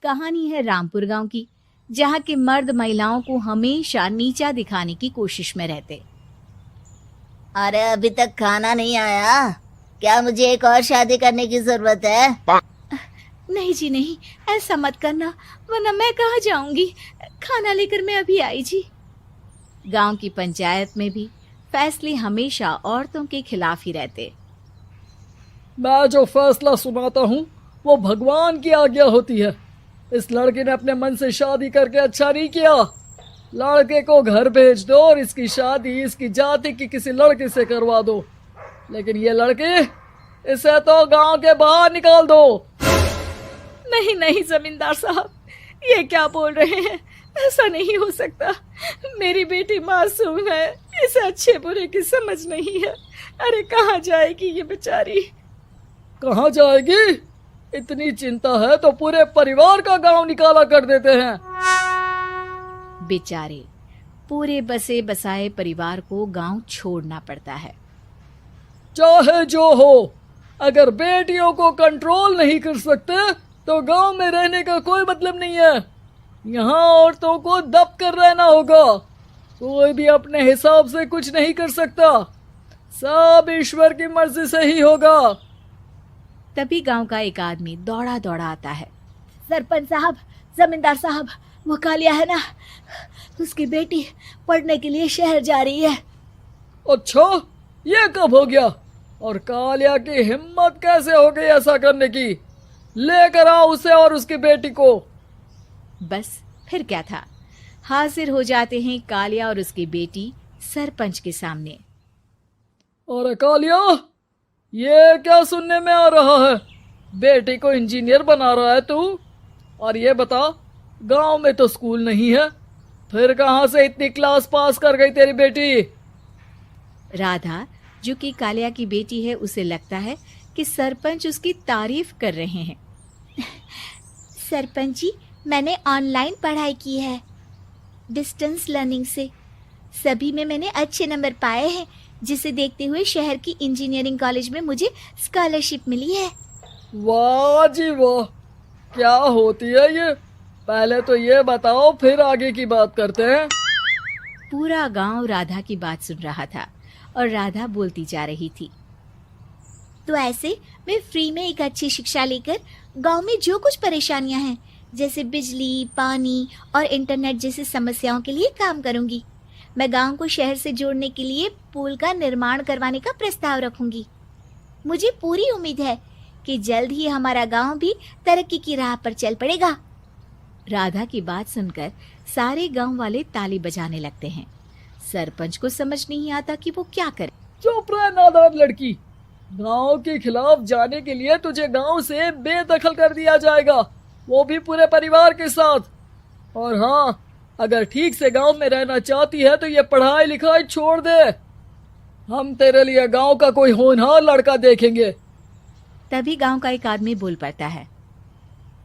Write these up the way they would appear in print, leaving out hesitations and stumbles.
कहानी है रामपुर गांव की, जहां के मर्द महिलाओं को हमेशा नीचा दिखाने की कोशिश में रहते। अरे अभी तक खाना नहीं आया, क्या मुझे एक और शादी करने की जरूरत है? नहीं जी नहीं, ऐसा मत करना, वरना मैं कहाँ जाऊंगी। खाना लेकर मैं अभी आई जी। गांव की पंचायत में भी फैसले हमेशा औरतों के खिलाफ ही रहते। मैं जो फैसला सुनाता हूँ वो भगवान की आज्ञा होती है। इस लड़के ने अपने मन से शादी करके अच्छा नहीं किया। लड़के को घर भेज दो और इसकी शादी इसकी जाति की किसी लड़के से करवा दो, लेकिन ये लड़की, इसे तो गांव के बाहर निकाल दो। नहीं नहीं जमींदार साहब, ये क्या बोल रहे हैं? ऐसा नहीं हो सकता। मेरी बेटी मासूम है, इसे अच्छे बुरे की समझ नहीं है। अरे कहाँ जाएगी ये बेचारी? कहाँ जाएगी? इतनी चिंता है तो पूरे परिवार का गांव निकाला कर देते हैं। बेचारे पूरे बसे बसाए परिवार को गांव छोड़ना पड़ता है। चाहे जो हो, अगर बेटियों को कंट्रोल नहीं कर सकते तो गांव में रहने का कोई मतलब नहीं है। यहाँ औरतों को दब कर रहना होगा। कोई भी अपने हिसाब से कुछ नहीं कर सकता, सब ईश्वर की मर्जी से ही होगा। तभी गांव का एक आदमी दौड़ा दौड़ा आता है। सरपंच साहब, जमींदार साहब, वो कालिया है ना, उसकी बेटी पढ़ने के लिए शहर जा रही है। अच्छा, ये कब हो गया? और कालिया की हिम्मत कैसे हो गई ऐसा करने की? लेकर आओ उसे और उसकी बेटी को। बस फिर क्या था, हाजिर हो जाते हैं कालिया और उसकी बेटी सरपंच के सामने। और कालिया, ये क्या सुनने में आ रहा है? बेटी को इंजीनियर बना रहा है तू? और ये बता, गांव में तो स्कूल नहीं है, फिर कहां से इतनी क्लास पास कर गई तेरी बेटी? राधा, जो कि कालिया की बेटी है, उसे लगता है कि सरपंच उसकी तारीफ कर रहे हैं। सरपंच जी, मैंने ऑनलाइन पढ़ाई की है, डिस्टेंस लर्निंग से। सभी में मैंने अच्छे नंबर पाए हैं, जिसे देखते हुए शहर की इंजीनियरिंग कॉलेज में मुझे स्कॉलरशिप मिली है। वाह जी वाह, क्या होती है ये? पहले तो ये बताओ, फिर आगे की बात करते हैं। पूरा गांव राधा की बात सुन रहा था और राधा बोलती जा रही थी। तो ऐसे मैं फ्री में एक अच्छी शिक्षा लेकर गांव में जो कुछ परेशानियां हैं, जैसे बिजली, पानी और इंटरनेट जैसी समस्याओं के लिए काम करूंगी। मैं गांव को शहर से जोड़ने के लिए पुल का निर्माण करवाने का प्रस्ताव रखूंगी। मुझे पूरी उम्मीद है कि जल्द ही हमारा गांव भी तरक्की की राह पर चल पड़ेगा। राधा की बात सुनकर सारे गांव वाले ताली बजाने लगते हैं। सरपंच को समझ नहीं आता कि वो क्या करे। चुप रह नादान लड़की, गांव के खिलाफ जाने के लिए तुझे गांव से बेदखल कर दिया जाएगा, वो भी पूरे परिवार के साथ। और हाँ, अगर ठीक से गांव में रहना चाहती है तो ये पढ़ाई लिखाई छोड़ दे। हम तेरे लिए गांव का कोई होनहार लड़का देखेंगे। तभी गांव का एक आदमी बोल पड़ता है।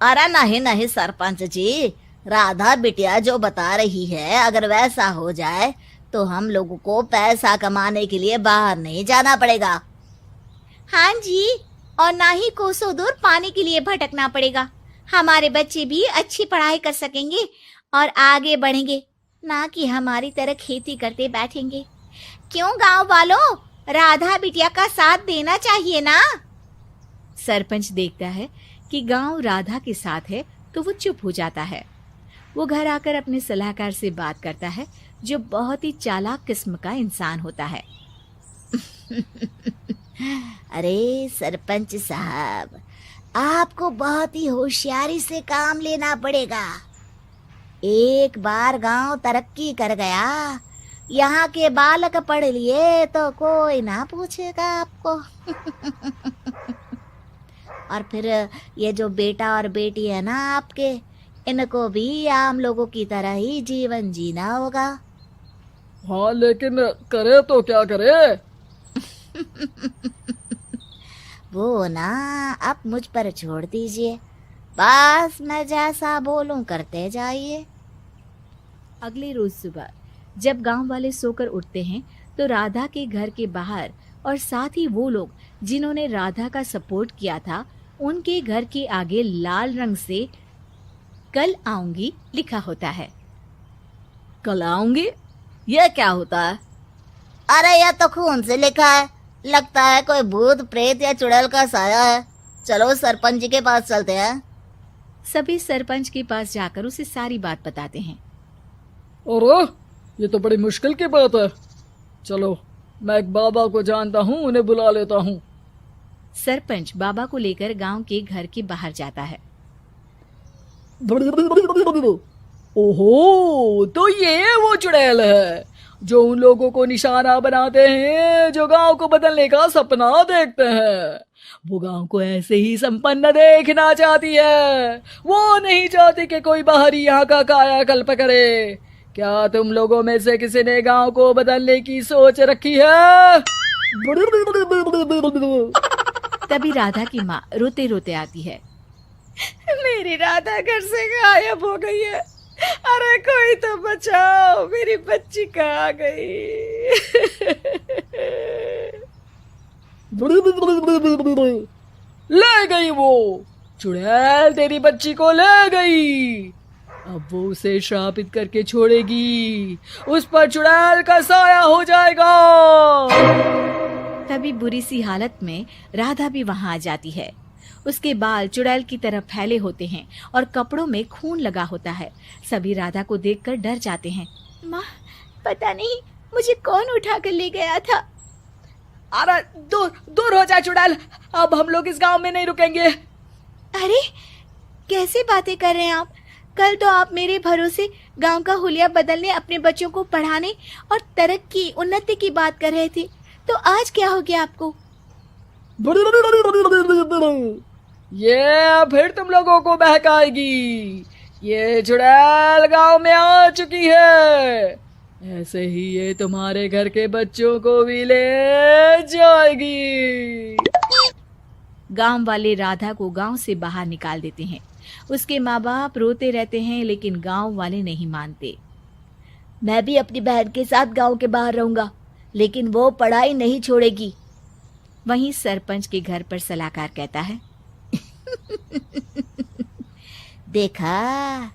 अरे नहीं नहीं सरपंच जी, राधा बिटिया जो बता रही है, अगर वैसा हो जाए तो हम लोगों को पैसा कमाने के लिए बाहर नहीं जाना पड़ेगा। हाँ जी, और ना ही कोसों दूर पानी के लिए भटकना पड़ेगा। हमारे बच्चे भी अच्छी पढ़ाई कर सकेंगे और आगे बढ़ेंगे, ना कि हमारी तरह खेती करते बैठेंगे। क्यों गांव वालों, राधा बिटिया का साथ देना चाहिए ना। सरपंच देखता है कि गांव राधा के साथ है तो वो चुप हो जाता है। वो घर आकर अपने सलाहकार से बात करता है, जो बहुत ही चालाक किस्म का इंसान होता है। अरे सरपंच साहब, आपको बहुत ही होशियारी से काम लेना पड़ेगा। एक बार गांव तरक्की कर गया, यहाँ के बालक पढ़ लिए तो कोई ना पूछेगा आपको। और फिर ये जो बेटा और बेटी है ना आपके, इनको भी आम लोगों की तरह ही जीवन जीना होगा। हाँ, लेकिन करे तो क्या करे? वो ना आप मुझ पर छोड़ दीजिए, बस मैं जैसा बोलूं करते जाइए। अगले रोज सुबह जब गांव वाले सोकर उठते हैं तो राधा के घर के बाहर और साथ ही वो लोग जिन्होंने राधा का सपोर्ट किया था, उनके घर के आगे लाल रंग से कल आऊंगी लिखा होता है। कल आऊंगी, यह क्या होता है? अरे यह तो खून से लिखा है, लगता है कोई भूत प्रेत या चुड़ैल का साया है। चलो सरपंच जी के पास चलते हैं। सभी सरपंच के पास जाकर उसे सारी बात बताते हैं। अरे ये तो बड़ी मुश्किल की बात है। चलो मैं एक बाबा को जानता हूँ, उन्हें बुला लेता हूँ। सरपंच बाबा को लेकर गांव के घर के बाहर जाता है। ओहो, तो ये वो चुड़ैल है जो उन लोगों को निशाना बनाते हैं जो गांव को बदलने का सपना देखते हैं। वो गांव को ऐसे ही संपन्न देखना चाहती है। वो नहीं चाहती कि कोई बाहरी यहाँ का कायाकल्प करे। क्या तुम लोगों में से किसी ने गांव को बदलने की सोच रखी है? तभी राधा की माँ रोते रोते आती है। मेरी राधा घर से गायब हो गई है। अरे कोई तो बचाओ, मेरी बच्ची कहाँ गई? ले गई वो चुड़ैल, तेरी बच्ची को ले गई। अब वो उसे श्रापित करके छोड़ेगी, उस पर चुड़ैल का साया हो जाएगा। तभी बुरी सी हालत में राधा भी वहां आ जाती है। उसके बाल चुड़ैल की तरह फैले होते हैं और कपड़ों में खून लगा होता है। सभी राधा को देखकर डर जाते हैं। माँ, पता नहीं मुझे कौन उठा कर ले गया था। अरे दूर दूर हो जा चुड़ैल, अब हम लोग इस गांव में नहीं रुकेंगे। अरे कैसी बातें कर रहे हैं आप? कल तो आप मेरे भरोसे गांव का हुलिया बदलने, अपने बच्चों को पढ़ाने और तरक्की उन्नति की बात कर रहे थे, तो आज क्या हो गया आपको? ये फिर तुम लोगों को बहकाएगी। ये चुड़ैल गांव में आ चुकी है, ऐसे ही ये तुम्हारे घर के बच्चों को भी ले जाएगी। गांव वाले राधा को गांव से बाहर निकाल देते हैं। उसके माँ बाप रोते रहते हैं, लेकिन गांव वाले नहीं मानते। मैं भी अपनी बहन के साथ गांव के बाहर रहूंगा, लेकिन वो पढ़ाई नहीं छोड़ेगी। वहीं सरपंच के घर पर सलाहकार कहता है। देखा,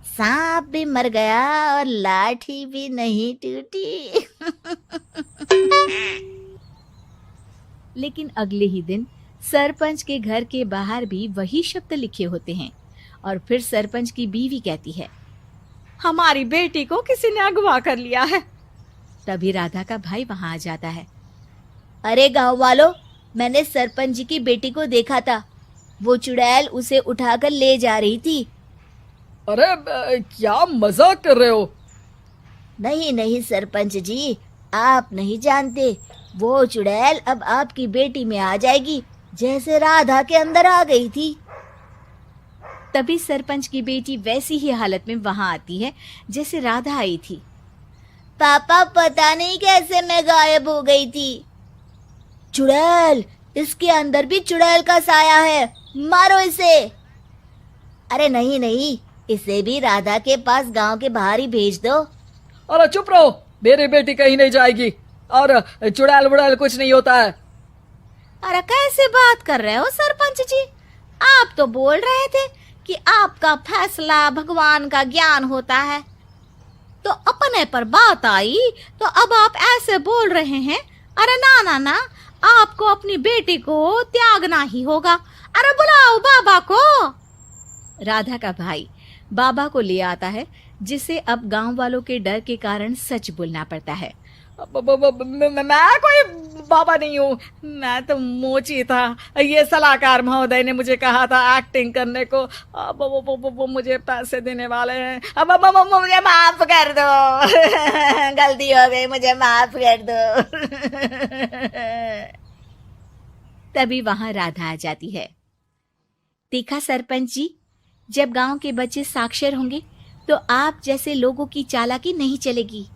सांप भी मर गया और लाठी भी नहीं टूटी। लेकिन अगले ही दिन सरपंच के घर के बाहर भी वही शब्द लिखे होते हैं। और फिर सरपंच की बीवी कहती है, हमारी बेटी को किसी ने अगवा कर लिया है। तभी राधा का भाई वहां आ जाता है। अरे गांव वालों, मैंने सरपंच जी की बेटी को देखा था। वो चुड़ैल उसे उठाकर ले जा रही थी। अरे क्या मजाक कर रहे हो? नहीं नहीं सरपंच जी, आप नहीं जानते। वो चुड़ैल अब आपकी बेटी में आ जाएगी, जैसे राधा के अंदर आ गई थी। तभी सरपंच की बेटी वैसी ही हालत में वहां आती है जैसे राधा आई थी। पापा, पता नहीं कैसे मैं गायब हो गई थी। चुड़ैल, इसके अंदर भी चुड़ैल का साया है, मारो इसे। अरे नहीं नहीं, इसे भी राधा के पास गांव के बाहर ही भेज दो। अरे चुप रहो, मेरी बेटी कहीं नहीं जाएगी और चुड़ैल वुड़ैल कुछ नहीं होता है। अरे कैसे बात कर रहे हो सरपंच जी? आप तो बोल रहे थे कि आपका फैसला भगवान का ज्ञान होता है, तो अपने पर बात आई तो अब आप ऐसे बोल रहे हैं। अरे ना ना ना, आपको अपनी बेटी को त्यागना ही होगा। अरे बुलाओ बाबा को। राधा का भाई बाबा को ले आता है, जिसे अब गांव वालों के डर के कारण सच बोलना पड़ता है। मैं कोई बाबा नहीं हूँ, मैं तो मोची था। ये सलाहकार महोदय ने मुझे कहा था एक्टिंग करने को। अब वो मुझे पैसे देने वाले हैं। अब मुझे माफ कर दो। गलती हो गई, मुझे माफ कर दो। तभी वहां राधा आ जाती है। देखा सरपंच जी, जब गांव के बच्चे साक्षर होंगे तो आप जैसे लोगों की चालाकी नहीं चलेगी।